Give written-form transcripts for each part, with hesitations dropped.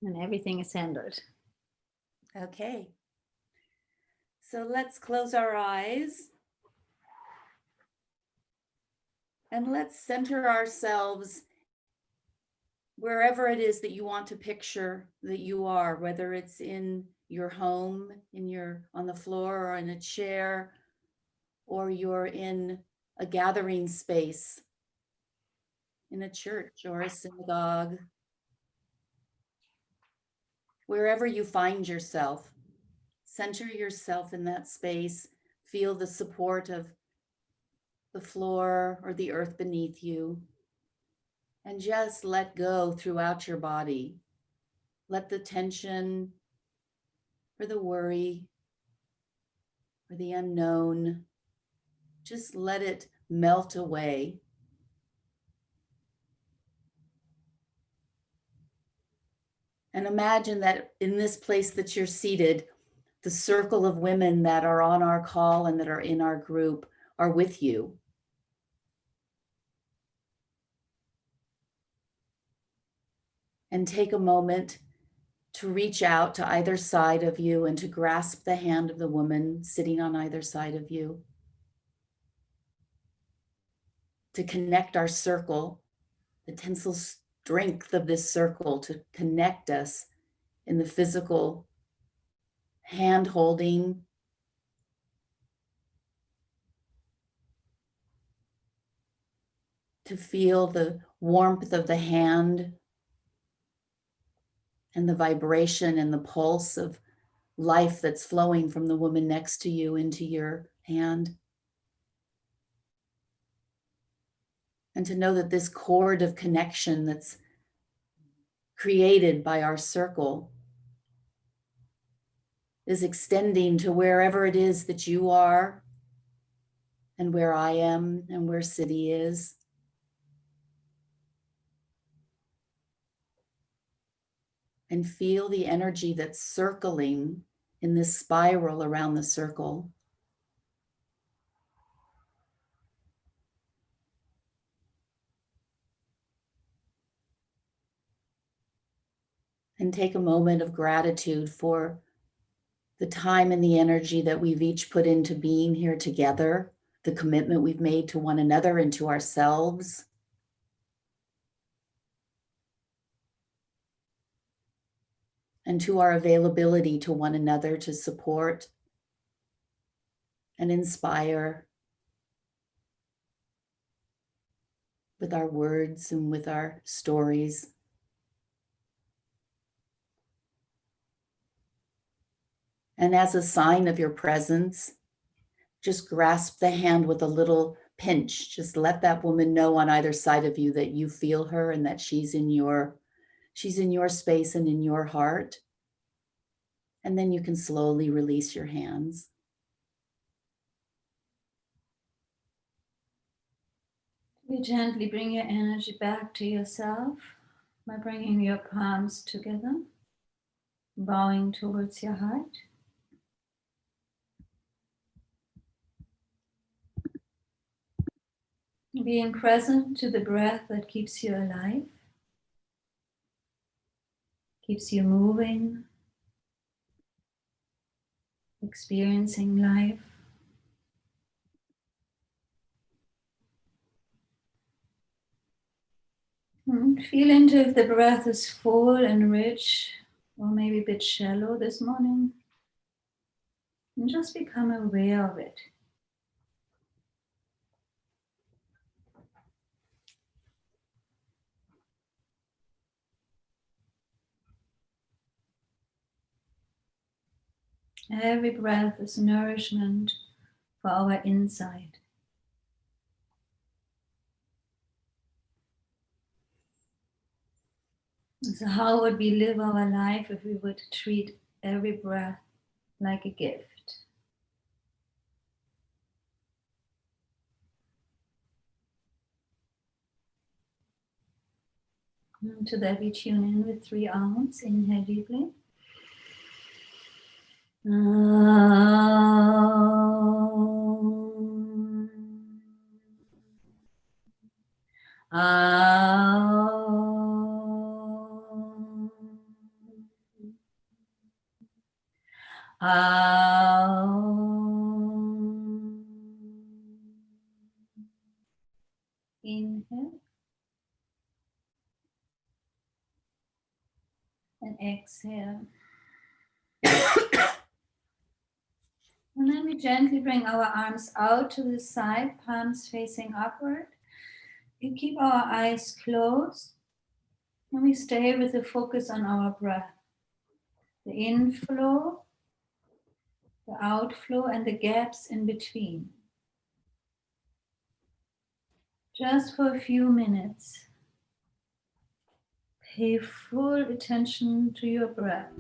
And everything is handled. Okay. So let's close our eyes. And let's center ourselves wherever it is that you want to picture that you are, whether it's in your home, on the floor or in a chair, or you're in a gathering space, in a church or a synagogue. Wherever you find yourself, center yourself in that space. Feel the support of the floor or the earth beneath you. And just let go throughout your body. Let the tension or the worry or the unknown, just let it melt away. And imagine that in this place that you're seated, the circle of women that are on our call and that are in our group are with you. And take a moment to reach out to either side of you and to grasp the hand of the woman sitting on either side of you. To connect our circle, the tensile strength of this circle to connect us in the physical hand holding, to feel the warmth of the hand and the vibration and the pulse of life that's flowing from the woman next to you into your hand. And to know that this cord of connection that's created by our circle is extending to wherever it is that you are and where I am and where Siddhi is. And feel the energy that's circling in this spiral around the circle. And take a moment of gratitude for the time and the energy that we've each put into being here together, the commitment we've made to one another and to ourselves. And to our availability to one another to support and inspire with our words and with our stories. And as a sign of your presence, just grasp the hand with a little pinch. Just let that woman know on either side of you that you feel her and that she's in your space and in your heart. And then you can slowly release your hands. You gently bring your energy back to yourself by bringing your palms together, bowing towards your heart. Being present to the breath that keeps you alive, keeps you moving, experiencing life. And feel into if the breath is full and rich or maybe a bit shallow this morning. And just become aware of it. Every breath is nourishment for our inside. So how would we live our life if we would treat every breath like a gift? And to that we tune in with 3 arms. Inhale deeply. Inhale and exhale. And then we gently bring our arms out to the side, palms facing upward. We keep our eyes closed and we stay with the focus on our breath. The inflow, the outflow, and the gaps in between. Just for a few minutes, pay full attention to your breath.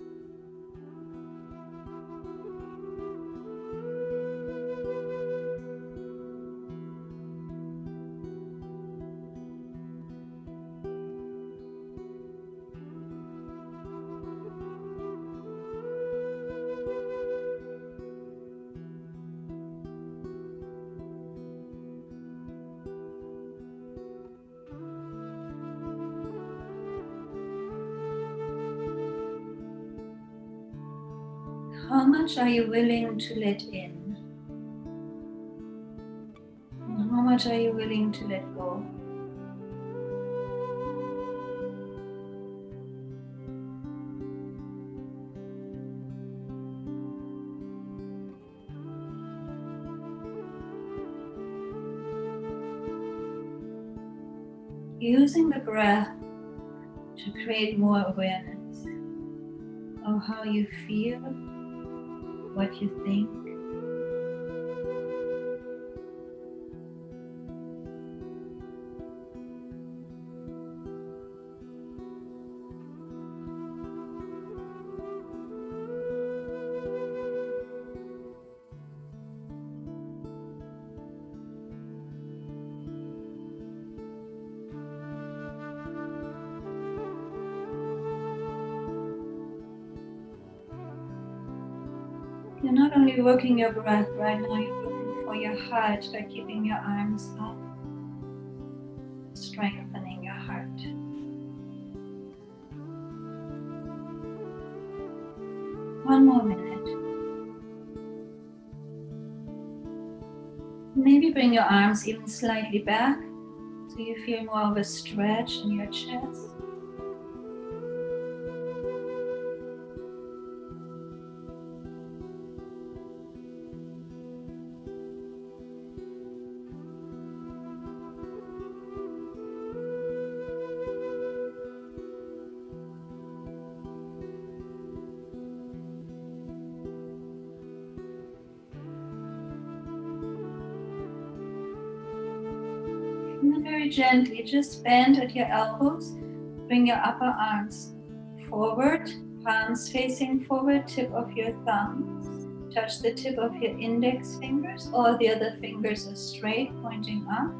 How much are you willing to let in? And how much are you willing to let go? Using the breath to create more awareness of how you feel, what you think. You're not only working your breath right now, you're working for your heart by keeping your arms up, strengthening your heart. One more minute. Maybe bring your arms even slightly back so you feel more of a stretch in your chest. And then very gently, just bend at your elbows, bring your upper arms forward, palms facing forward, tip of your thumbs. Touch the tip of your index fingers, all the other fingers are straight, pointing up.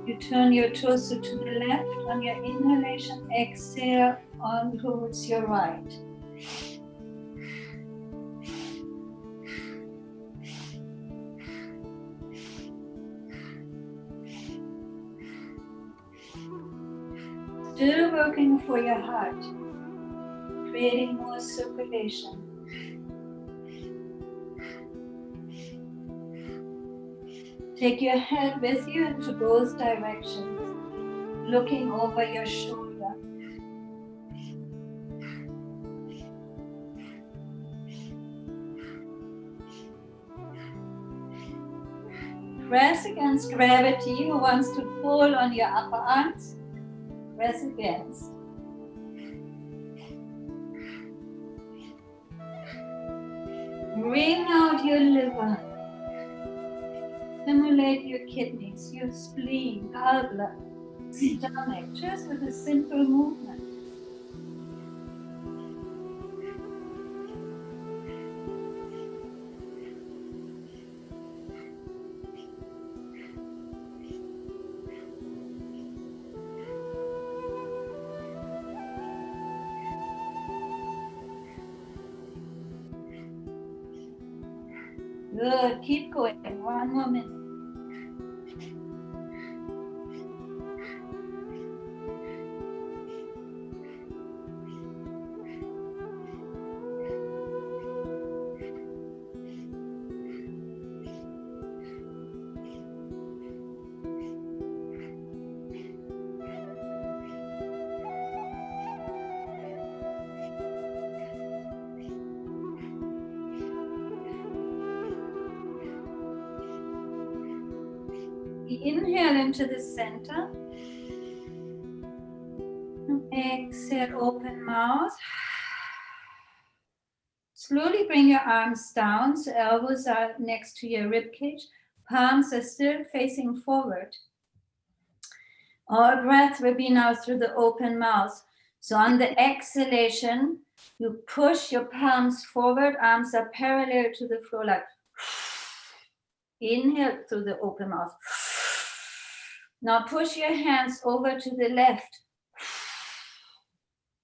You turn your torso to the left on your inhalation, exhale on towards your right. Still working for your heart, creating more circulation. Take your head with you into both directions, looking over your shoulder. Press against gravity. Who wants to pull on your upper arms? Press against. Bring out your liver. Stimulate your kidneys, your spleen, gallbladder, stomach, just with a simple movement. Good, keep going, 1 more minute. Inhale into the center. Exhale, open mouth. Slowly bring your arms down, so elbows are next to your rib cage. Palms are still facing forward. Our breath will be now through the open mouth. So on the exhalation, you push your palms forward, arms are parallel to the floor, like inhale through the open mouth. Now push your hands over to the left.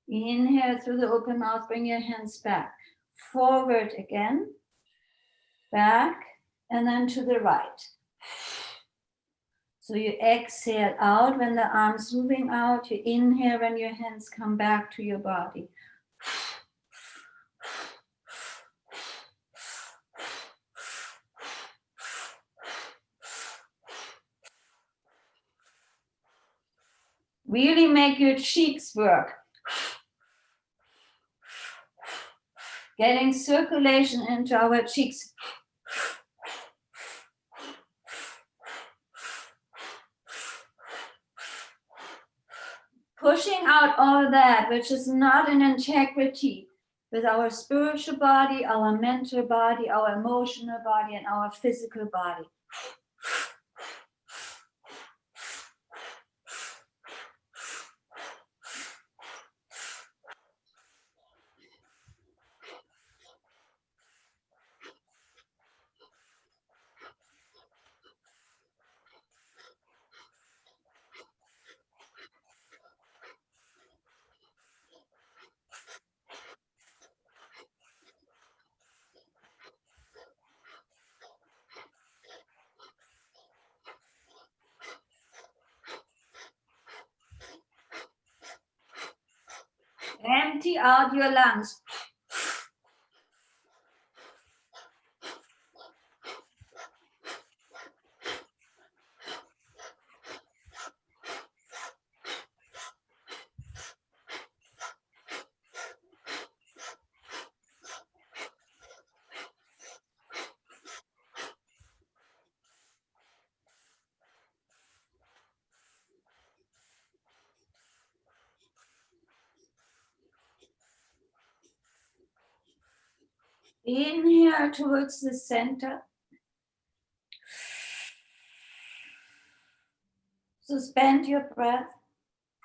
Inhale through the open mouth, bring your hands back. Forward again, back, and then to the right. So you exhale out when the arms moving out. You inhale when your hands come back to your body. Really make your cheeks work. Getting circulation into our cheeks. Pushing out all that which is not in integrity with our spiritual body, our mental body, our emotional body, and our physical body. Empty out your lungs. Inhale towards the center. Suspend your breath.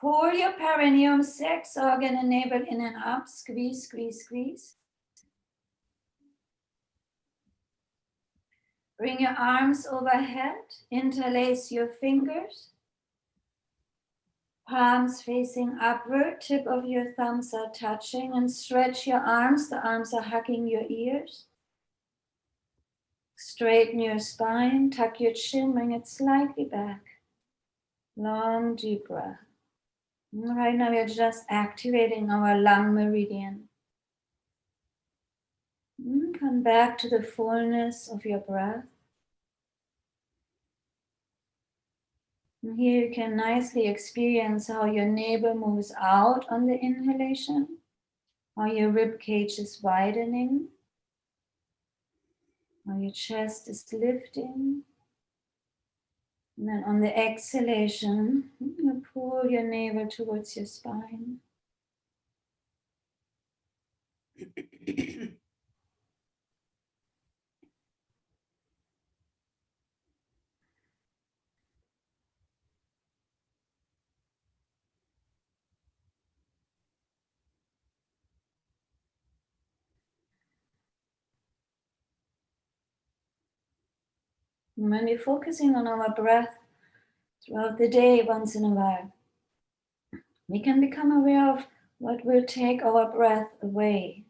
Pull your perineum, sex organ and navel in and up. Squeeze, squeeze, squeeze. Bring your arms overhead. Interlace your fingers. Palms facing upward. Tip of your thumbs are touching, and stretch your arms. The arms are hugging your ears. Straighten your spine. Tuck your chin. Bring it slightly back. Long, deep breath. Right now, we're just activating our lung meridian. Come back to the fullness of your breath. And here you can nicely experience how your navel moves out on the inhalation, how your rib cage is widening, how your chest is lifting. And then on the exhalation, you pull your navel towards your spine. And when we're focusing on our breath throughout the day, once in a while, we can become aware of what will take our breath away.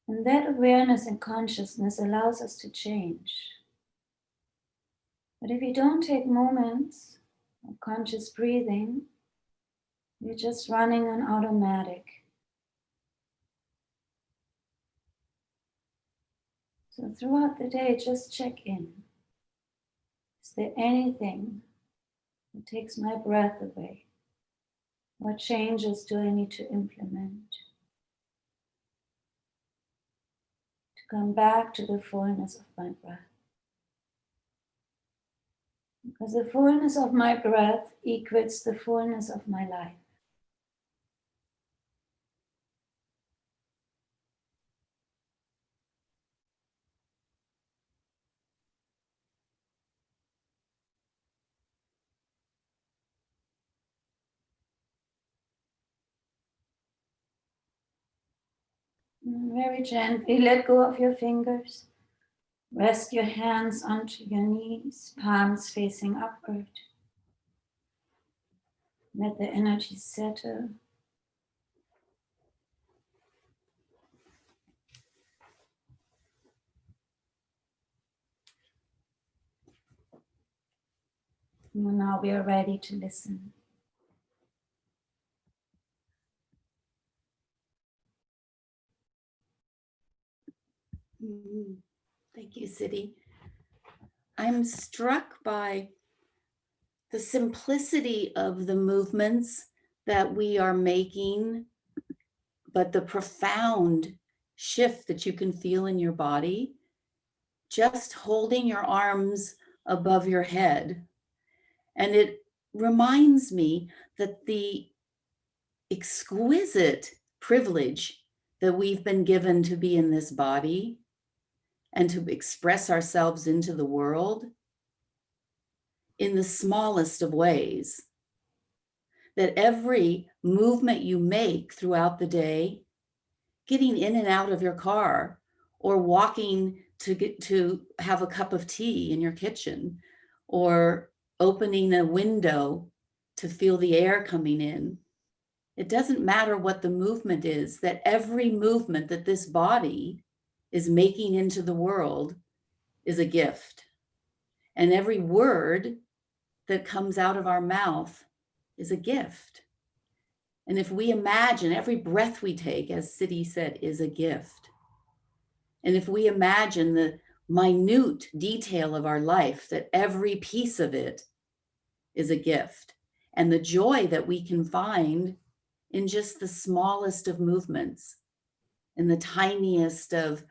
And that awareness and consciousness allows us to change. But if you don't take moments of conscious breathing, you're just running on automatic. So throughout the day, just check in. Is there anything that takes my breath away? What changes do I need to implement to come back to the fullness of my breath? Because the fullness of my breath equates the fullness of my life. And very gently let go of your fingers. Rest your hands onto your knees, palms facing upward. Let the energy settle. And now we are ready to listen. Thank you, Siddhi. I'm struck by the simplicity of the movements that we are making, but the profound shift that you can feel in your body, just holding your arms above your head. And it reminds me that the exquisite privilege that we've been given to be in this body and to express ourselves into the world in the smallest of ways. That every movement you make throughout the day, getting in and out of your car or walking to have a cup of tea in your kitchen, or opening a window to feel the air coming in. It doesn't matter what the movement is, that every movement that this body is making into the world is a gift. And every word that comes out of our mouth is a gift. And if we imagine every breath we take, as Siddhi said, is a gift. And if we imagine the minute detail of our life, that every piece of it is a gift, and the joy that we can find in just the smallest of movements, in the tiniest of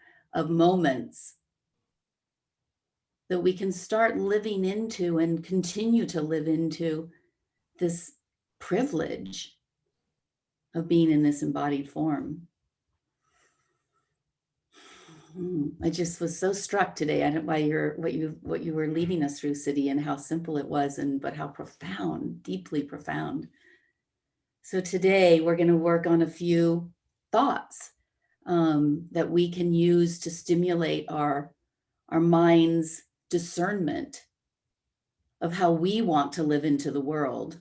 moments, that we can start living into and continue to live into this privilege of being in this embodied form. I just was so struck today by what you were leading us through, Siddhi, and how simple it was, but how profound, deeply profound. So today we're going to work on a few thoughts that we can use to stimulate our mind's discernment of how we want to live into the world.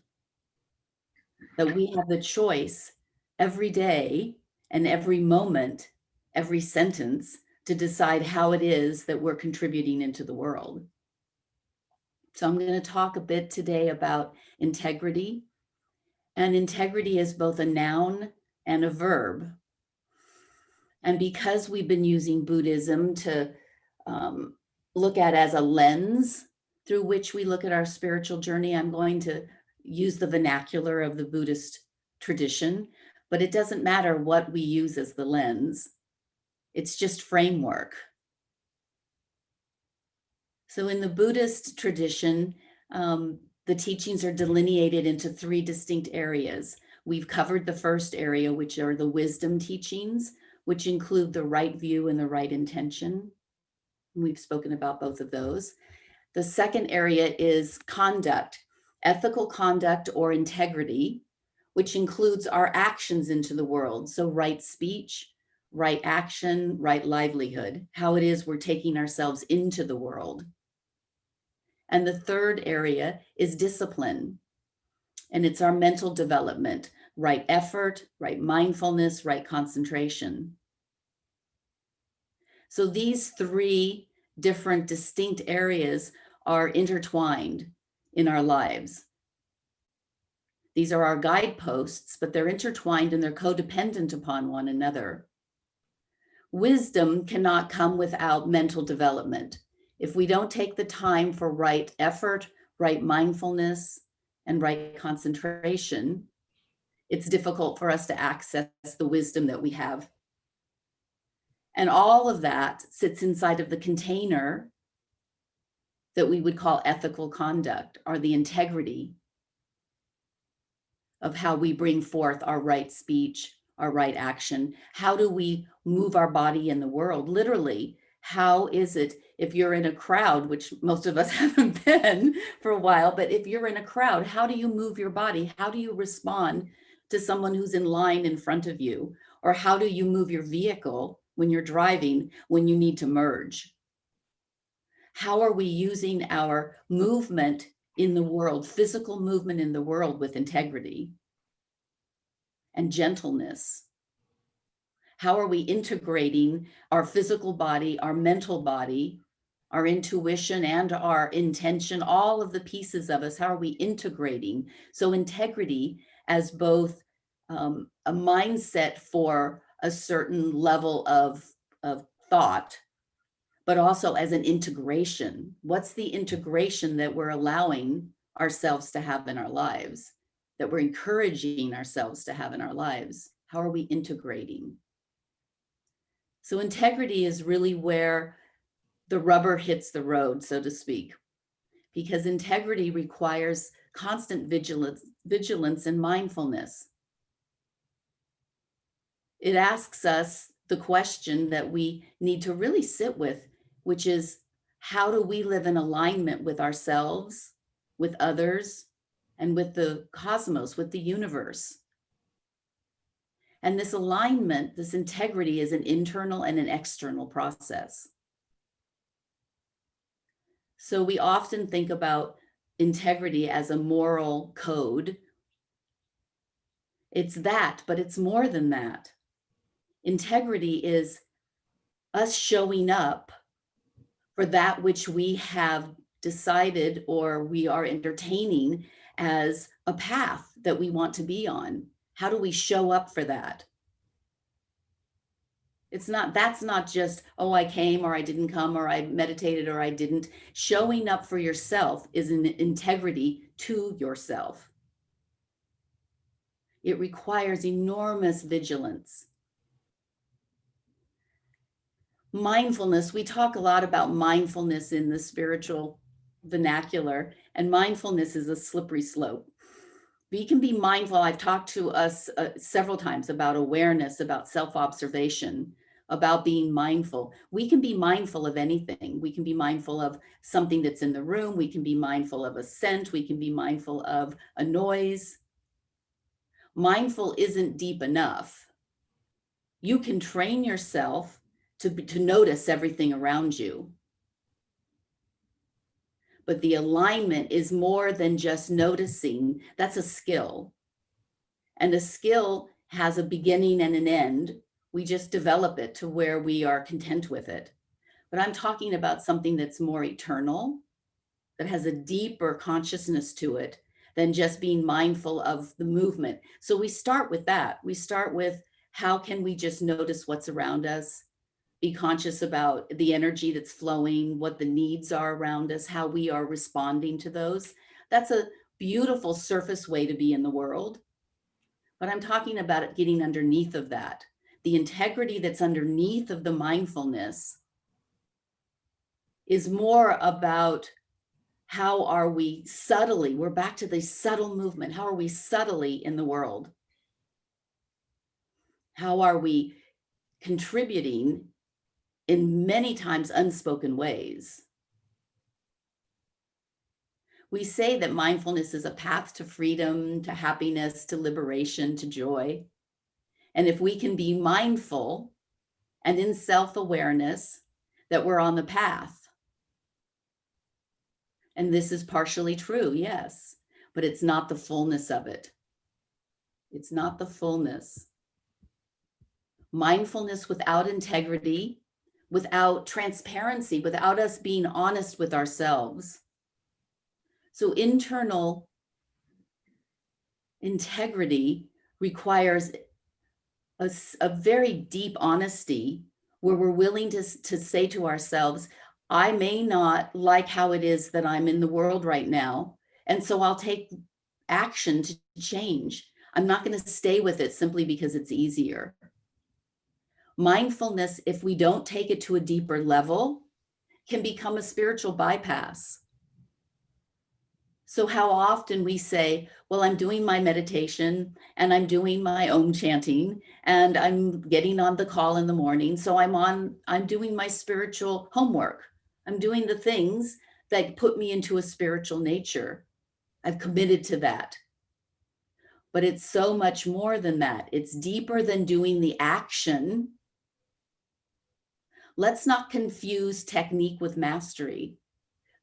That we have the choice every day and every moment, every sentence, to decide how it is that we're contributing into the world. So I'm going to talk a bit today about integrity. And integrity is both a noun and a verb. And because we've been using Buddhism to look at as a lens through which we look at our spiritual journey, I'm going to use the vernacular of the Buddhist tradition, but it doesn't matter what we use as the lens. It's just framework. So in the Buddhist tradition, the teachings are delineated into 3 distinct areas. We've covered the first area, which are the wisdom teachings, which include the right view and the right intention. We've spoken about both of those. The second area is conduct, ethical conduct or integrity, which includes our actions into the world. So right speech, right action, right livelihood, how it is we're taking ourselves into the world. And the third area is discipline. And it's our mental development, right effort, right mindfulness, right concentration. So these 3 different distinct areas are intertwined in our lives. These are our guideposts, but they're intertwined and they're codependent upon one another. Wisdom cannot come without mental development. If we don't take the time for right effort, right mindfulness, and right concentration, it's difficult for us to access the wisdom that we have. And all of that sits inside of the container that we would call ethical conduct, are the integrity of how we bring forth our right speech, our right action. How do we move our body in the world? Literally, how is it if you're in a crowd, which most of us haven't been for a while, but if you're in a crowd, how do you move your body? How do you respond to someone who's in line in front of you? Or how do you move your vehicle when you're driving, when you need to merge? How are we using our movement in the world, physical movement in the world, with integrity and gentleness? How are we integrating our physical body, our mental body, our intuition and our intention, all of the pieces of us? How are we integrating? So integrity as both a mindset for a certain level of thought, but also as an integration. What's the integration that we're allowing ourselves to have in our lives, that we're encouraging ourselves to have in our lives? How are we integrating? So integrity is really where the rubber hits the road, so to speak, because integrity requires constant vigilance and mindfulness. It asks us the question that we need to really sit with, which is, how do we live in alignment with ourselves, with others, and with the cosmos, with the universe? And this alignment, this integrity, is an internal and an external process. So we often think about integrity as a moral code. It's that, but it's more than that. Integrity is us showing up for that which we have decided or we are entertaining as a path that we want to be on. How do we show up for that? That's not just, oh, I came or I didn't come, or I meditated or I didn't. Showing up for yourself is an integrity to yourself. It requires enormous vigilance. Mindfulness, we talk a lot about mindfulness in the spiritual vernacular, and mindfulness is a slippery slope. We can be mindful. I've talked to us several times about awareness, about self-observation, about being mindful. We can be mindful of anything. We can be mindful of something that's in the room. We can be mindful of a scent. We can be mindful of a noise. Mindful isn't deep enough. You can train yourself to notice everything around you. But the alignment is more than just noticing. That's a skill. And a skill has a beginning and an end. We just develop it to where we are content with it. But I'm talking about something that's more eternal, that has a deeper consciousness to it than just being mindful of the movement. So we start with that. We start with, how can we just notice what's around us? Be conscious about the energy that's flowing, what the needs are around us, how we are responding to those. That's a beautiful surface way to be in the world. But I'm talking about it getting underneath of that. The integrity that's underneath of the mindfulness is more about, how are we subtly, we're back to the subtle movement. How are we subtly in the world? How are we contributing in many times unspoken ways? We say that mindfulness is a path to freedom, to happiness, to liberation, to joy. And if we can be mindful and in self-awareness, that we're on the path. And this is partially true, yes, but it's not the fullness of it. It's not the fullness. Mindfulness without integrity, without transparency, without us being honest with ourselves. So internal integrity requires a very deep honesty, where we're willing to say to ourselves, I may not like how it is that I'm in the world right now, and so I'll take action to change. I'm not going to stay with it simply because it's easier. Mindfulness, if we don't take it to a deeper level, can become a spiritual bypass. So how often we say, well, I'm doing my meditation and I'm doing my Om chanting and I'm getting on the call in the morning. So I'm doing my spiritual homework. I'm doing the things that put me into a spiritual nature. I've committed to that. But it's so much more than that. It's deeper than doing the action. Let's not confuse technique with mastery.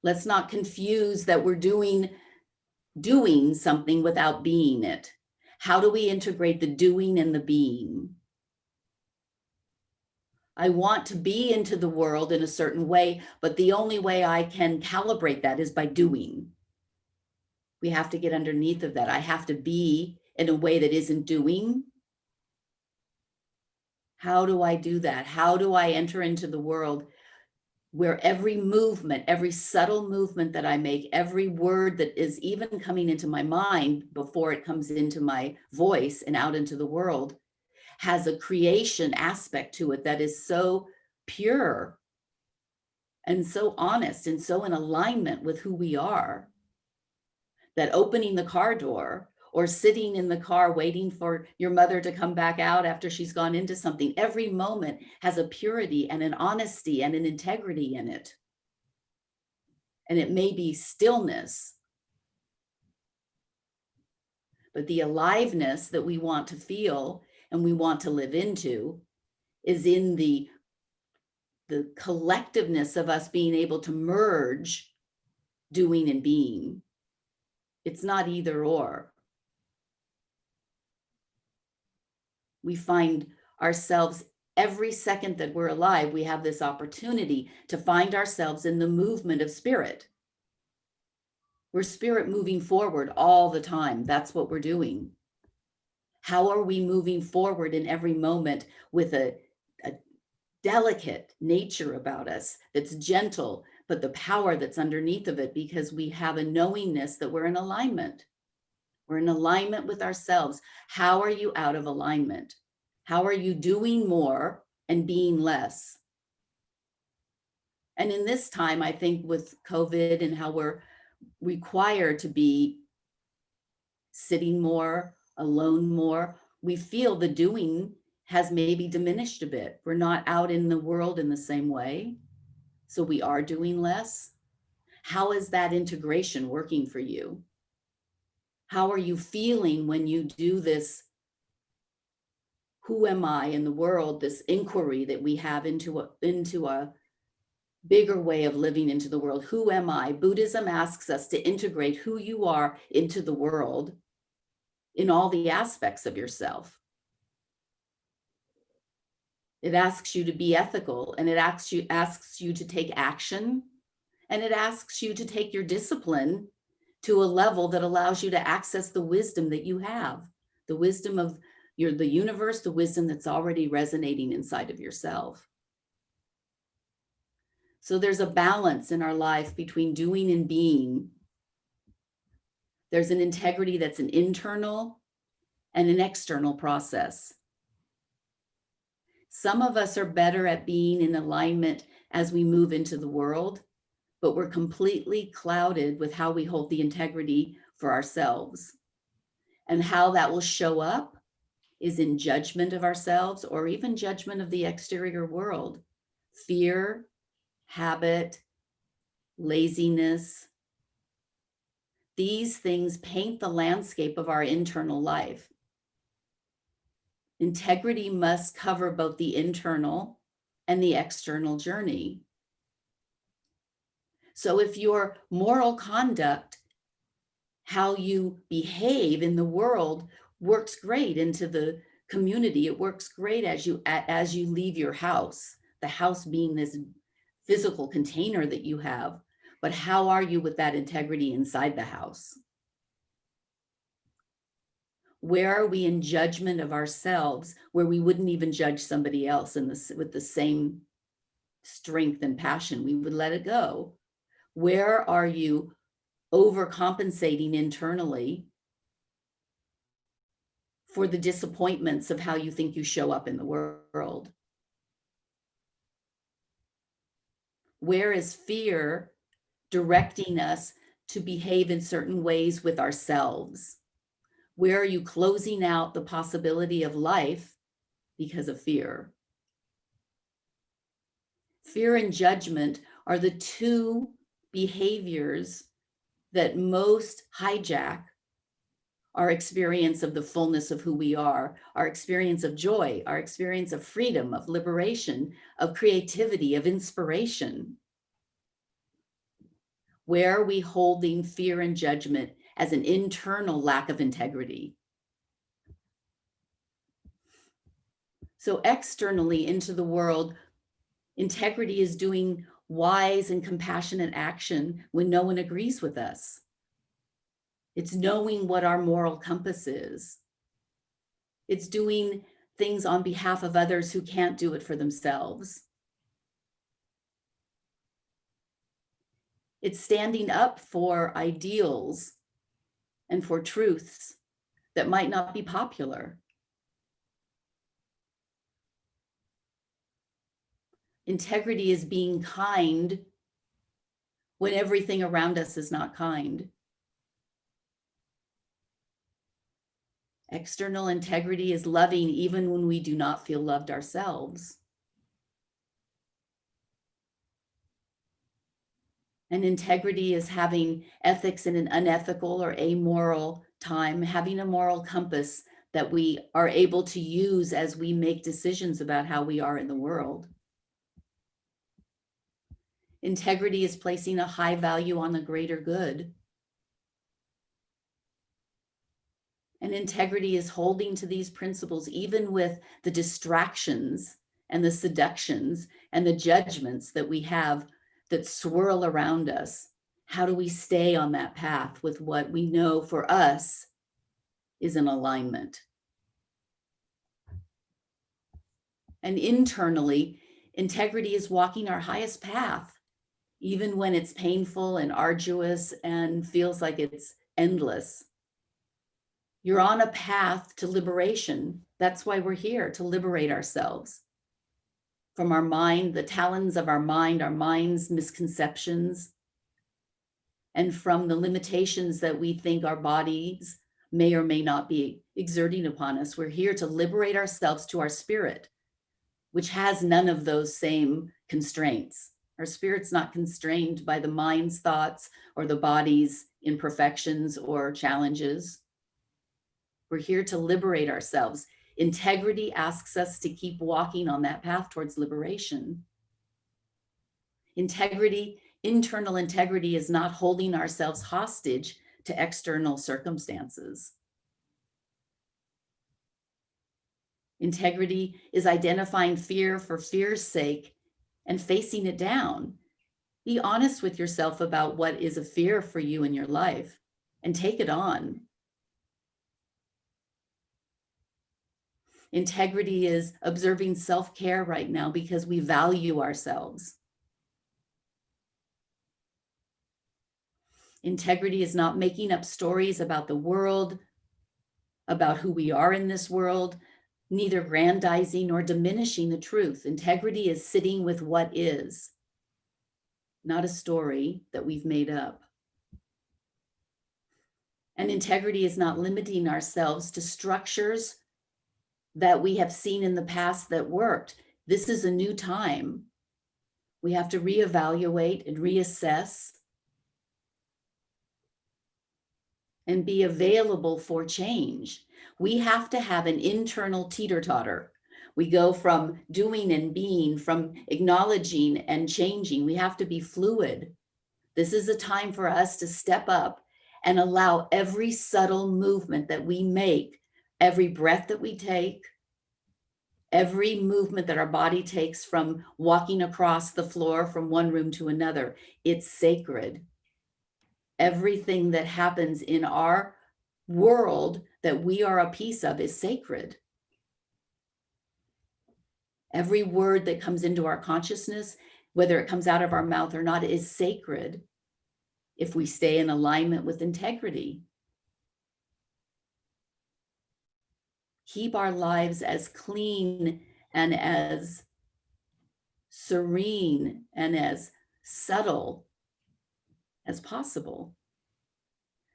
Let's not confuse that we're doing something without being it. How do we integrate the doing and the being? I want to be into the world in a certain way, but the only way I can calibrate that is by doing. We have to get underneath of that. I have to be in a way that isn't doing. How do I do that? How do I enter into the world where every movement, every subtle movement that I make, every word that is even coming into my mind before it comes into my voice and out into the world has a creation aspect to it that is so pure and so honest and so in alignment with who we are, that opening the car door or sitting in the car waiting for your mother to come back out after she's gone into something, every moment has a purity and an honesty and an integrity in it. And it may be stillness, but the aliveness that we want to feel and we want to live into is in the collectiveness of us being able to merge doing and being. It's not either or. We find ourselves every second that we're alive, we have this opportunity to find ourselves in the movement of spirit. We're spirit moving forward all the time. That's what we're doing. How are we moving forward in every moment with a delicate nature about us that's gentle, but the power that's underneath of it, because we have a knowingness that we're in alignment. We're in alignment with ourselves. How are you out of alignment? How are you doing more and being less? And in this time, I think with COVID and how we're required to be sitting more, alone more, we feel the doing has maybe diminished a bit. We're not out in the world in the same way. So we are doing less. How is that integration working for you? How are you feeling when you do this? Who am I in the world? This inquiry that we have into a bigger way of living into the world. Who am I? Buddhism asks us to integrate who you are into the world in all the aspects of yourself. It asks you to be ethical, and it asks you to take action, and it asks you to take your discipline to a level that allows you to access the wisdom that you have, the wisdom of the universe, the wisdom that's already resonating inside of yourself. So there's a balance in our life between doing and being. There's an integrity that's an internal and an external process. Some of us are better at being in alignment as we move into the world, but we're completely clouded with how we hold the integrity for ourselves. And how that will show up is in judgment of ourselves or even judgment of the exterior world. Fear, habit, laziness. These things paint the landscape of our internal life. Integrity must cover both the internal and the external journey. So if your moral conduct, how you behave in the world, works great into the community, it works great as you leave your house, the house being this physical container that you have, but how are you with that integrity inside the house? Where are we in judgment of ourselves, where we wouldn't even judge somebody else with the same strength and passion? We would let it go. Where are you overcompensating internally for the disappointments of how you think you show up in the world? Where is fear directing us to behave in certain ways with ourselves? Where are you closing out the possibility of life because of fear? Fear and judgment are the two behaviors that most hijack our experience of the fullness of who we are, our experience of joy, our experience of freedom, of liberation, of creativity, of inspiration. Where are we holding fear and judgment as an internal lack of integrity? So externally into the world, integrity is doing wise and compassionate action when no one agrees with us. It's knowing what our moral compass is. It's doing things on behalf of others who can't do it for themselves. It's standing up for ideals and for truths that might not be popular. Integrity is being kind when everything around us is not kind. External integrity is loving even when we do not feel loved ourselves. And integrity is having ethics in an unethical or amoral time, having a moral compass that we are able to use as we make decisions about how we are in the world. Integrity is placing a high value on the greater good. And integrity is holding to these principles even with the distractions and the seductions and the judgments that we have that swirl around us. How do we stay on that path with what we know for us is in alignment? And internally, integrity is walking our highest path, even when it's painful and arduous and feels like it's endless. You're on a path to liberation. That's why we're here, to liberate ourselves from our mind, the talons of our mind's misconceptions, and from the limitations that we think our bodies may or may not be exerting upon us. We're here to liberate ourselves to our spirit, which has none of those same constraints. Our spirit's not constrained by the mind's thoughts or the body's imperfections or challenges. We're here to liberate ourselves. Integrity asks us to keep walking on that path towards liberation. Integrity, internal integrity, is not holding ourselves hostage to external circumstances. Integrity is identifying fear for fear's sake and facing it down. Be honest with yourself about what is a fear for you in your life and take it on. Integrity is observing self-care right now because we value ourselves. Integrity is not making up stories about the world, about who we are in this world, neither grandizing nor diminishing the truth. Integrity is sitting with what is, not a story that we've made up. And integrity is not limiting ourselves to structures that we have seen in the past that worked. This is a new time. We have to reevaluate and reassess and be available for change. We have to have an internal teeter-totter. We go from doing and being, from acknowledging and changing. We have to be fluid. This is a time for us to step up and allow every subtle movement that we make, every breath that we take, every movement that our body takes from walking across the floor from one room to another, it's sacred. Everything that happens in our world that we are a piece of is sacred. Every word that comes into our consciousness, whether it comes out of our mouth or not, is sacred if we stay in alignment with integrity. Keep our lives as clean and as serene and as subtle as possible.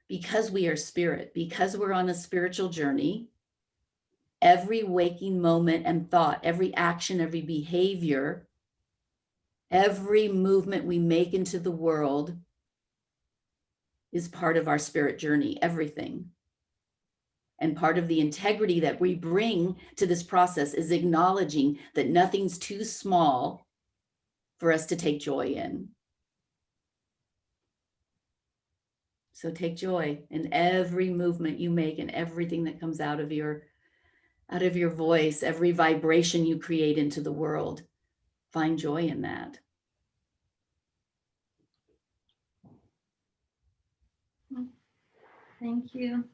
because we are spirit, because we're on a spiritual journey, every waking moment and thought, every action, every behavior, every movement we make into the world is part of our spirit journey, everything. And part of the integrity that we bring to this process is acknowledging that nothing's too small for us to take joy in. So take joy in every movement you make and everything that comes out of your voice, every vibration you create into the world. Find joy in that. Thank you.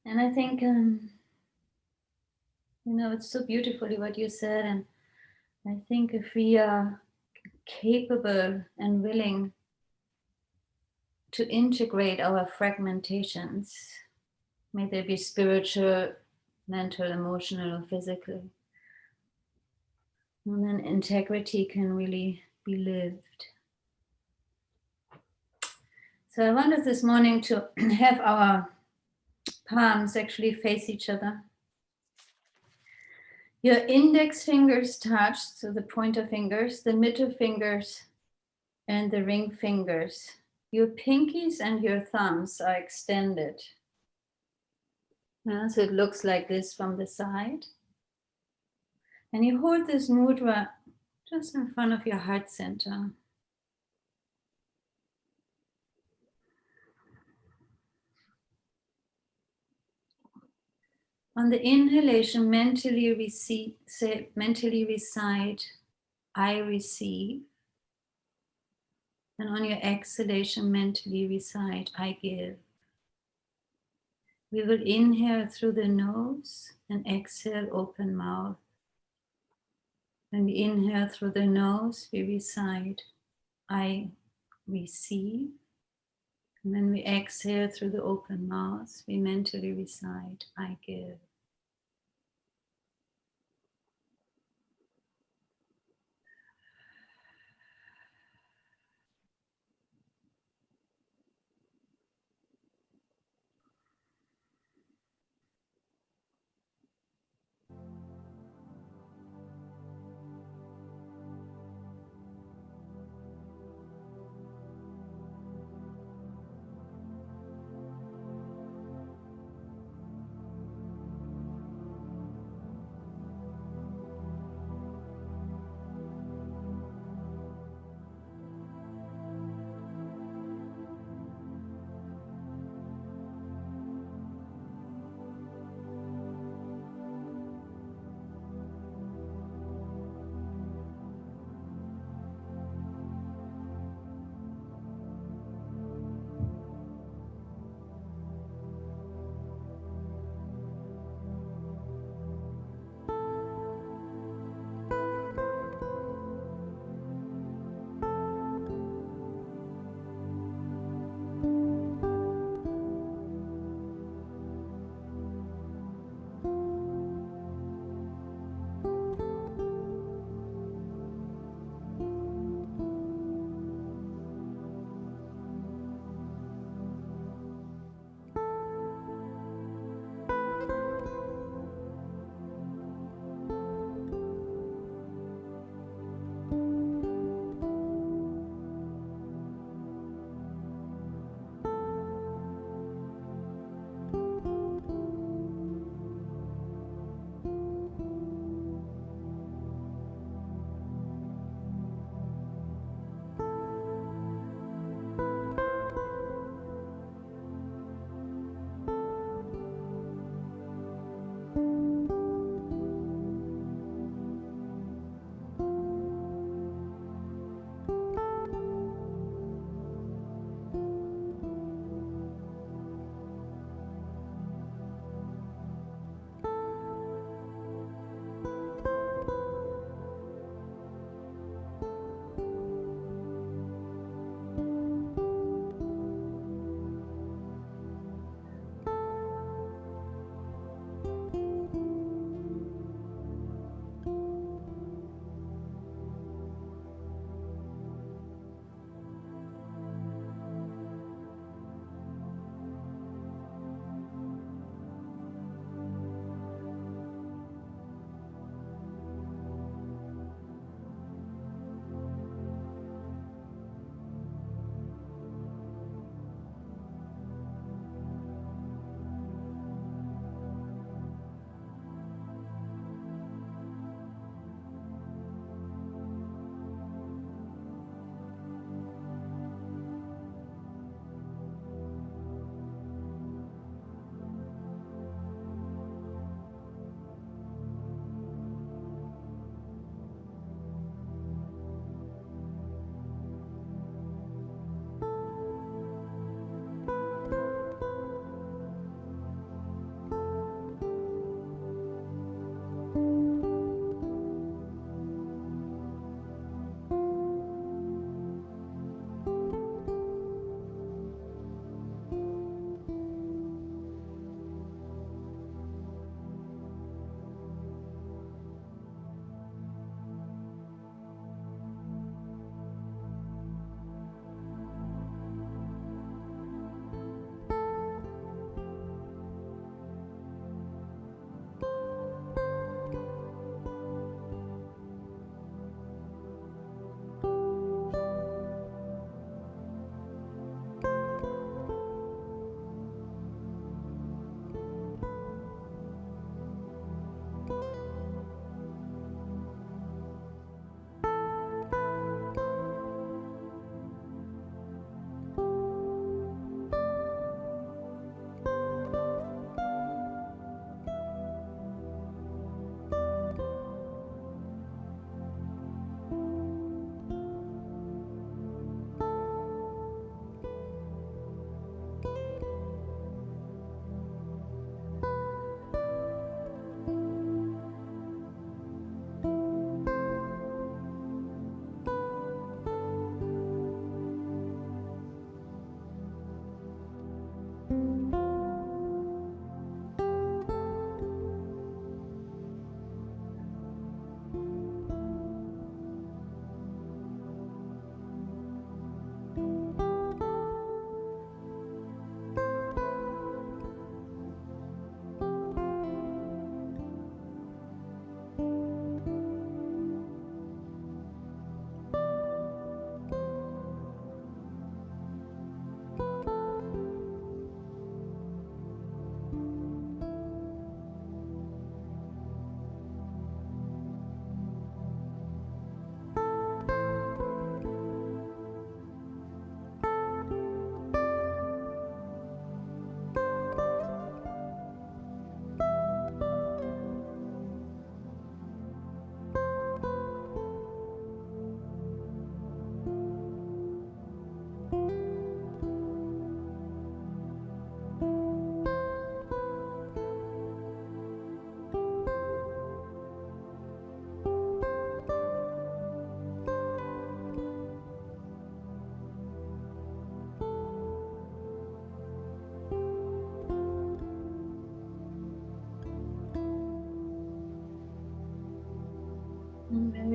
And I think, it's so beautifully what you said. And I think if we are capable and willing to integrate our fragmentations, may they be spiritual, mental, emotional, or physical, and then integrity can really be lived. So I wanted this morning to have our palms actually face each other. Your index fingers touch, so the pointer fingers, the middle fingers, and the ring fingers. Your pinkies and your thumbs are extended. So it looks like this from the side. And you hold this mudra just in front of your heart center. On the inhalation, mentally recite, I receive. And on your exhalation, mentally recite, I give. We will inhale through the nose and exhale open mouth. When we inhale through the nose, we recite, I receive. And when we exhale through the open mouth, we mentally recite, I give.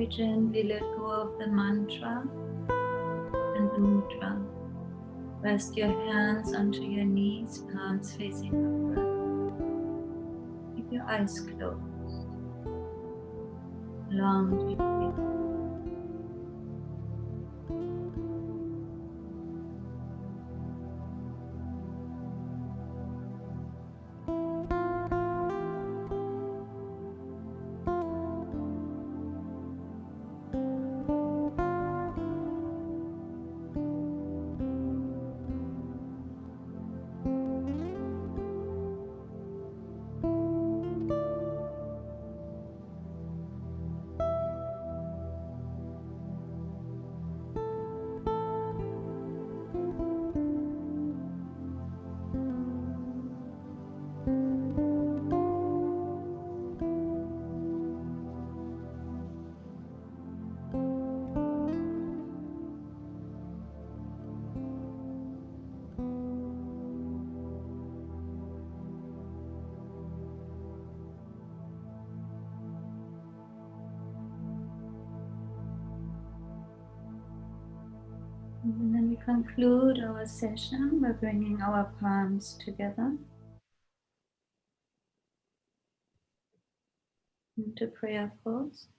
gently let go of the mantra and the mudra. Rest your hands onto your knees, palms facing upward. Keep your eyes closed. Long deep breath. And then we conclude our session by bringing our palms together into prayer pose.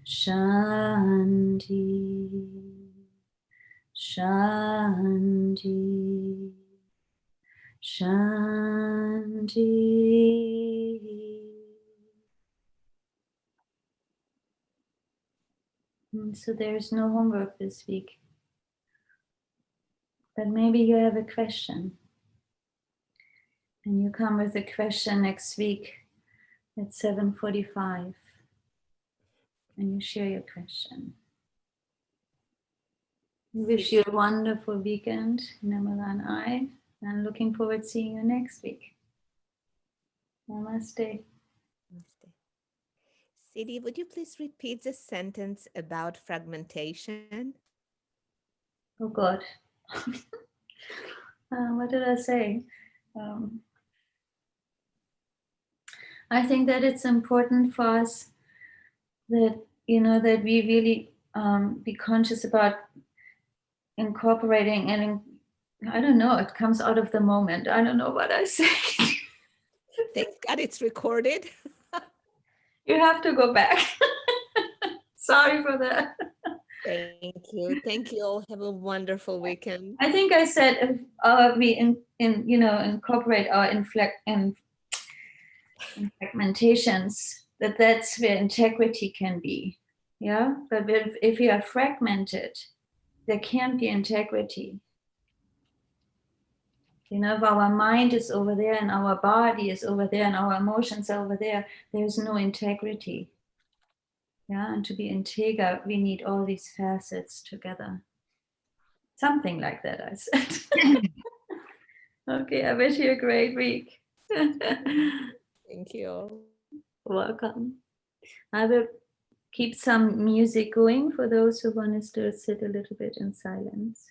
Shanti, Shanti, Shanti. And so there's no homework this week, but maybe you have a question and you come with a question next week at 7:45 and you share your question. We wish you a wonderful weekend, Nirmala and I, and looking forward to seeing you next week. Namaste. Namaste. Siddhi, would you please repeat the sentence about fragmentation? Oh God. What did I say? I think that it's important for us that, that we really be conscious about incorporating and I don't know, it comes out of the moment. I don't know what I say. Thank God it's recorded. You have to go back. Sorry for that. Thank you. Thank you all. Have a wonderful weekend. I think I said we incorporate our fragmentations, that's where integrity can be. Yeah, but if we are fragmented, there can't be integrity. If our mind is over there and our body is over there and our emotions are over there, there's no integrity. Yeah, and to be integer, we need all these facets together. Something like that, I said. Okay, I wish you a great week. Thank you. Welcome. I will keep some music going for those who want to still sit a little bit in silence.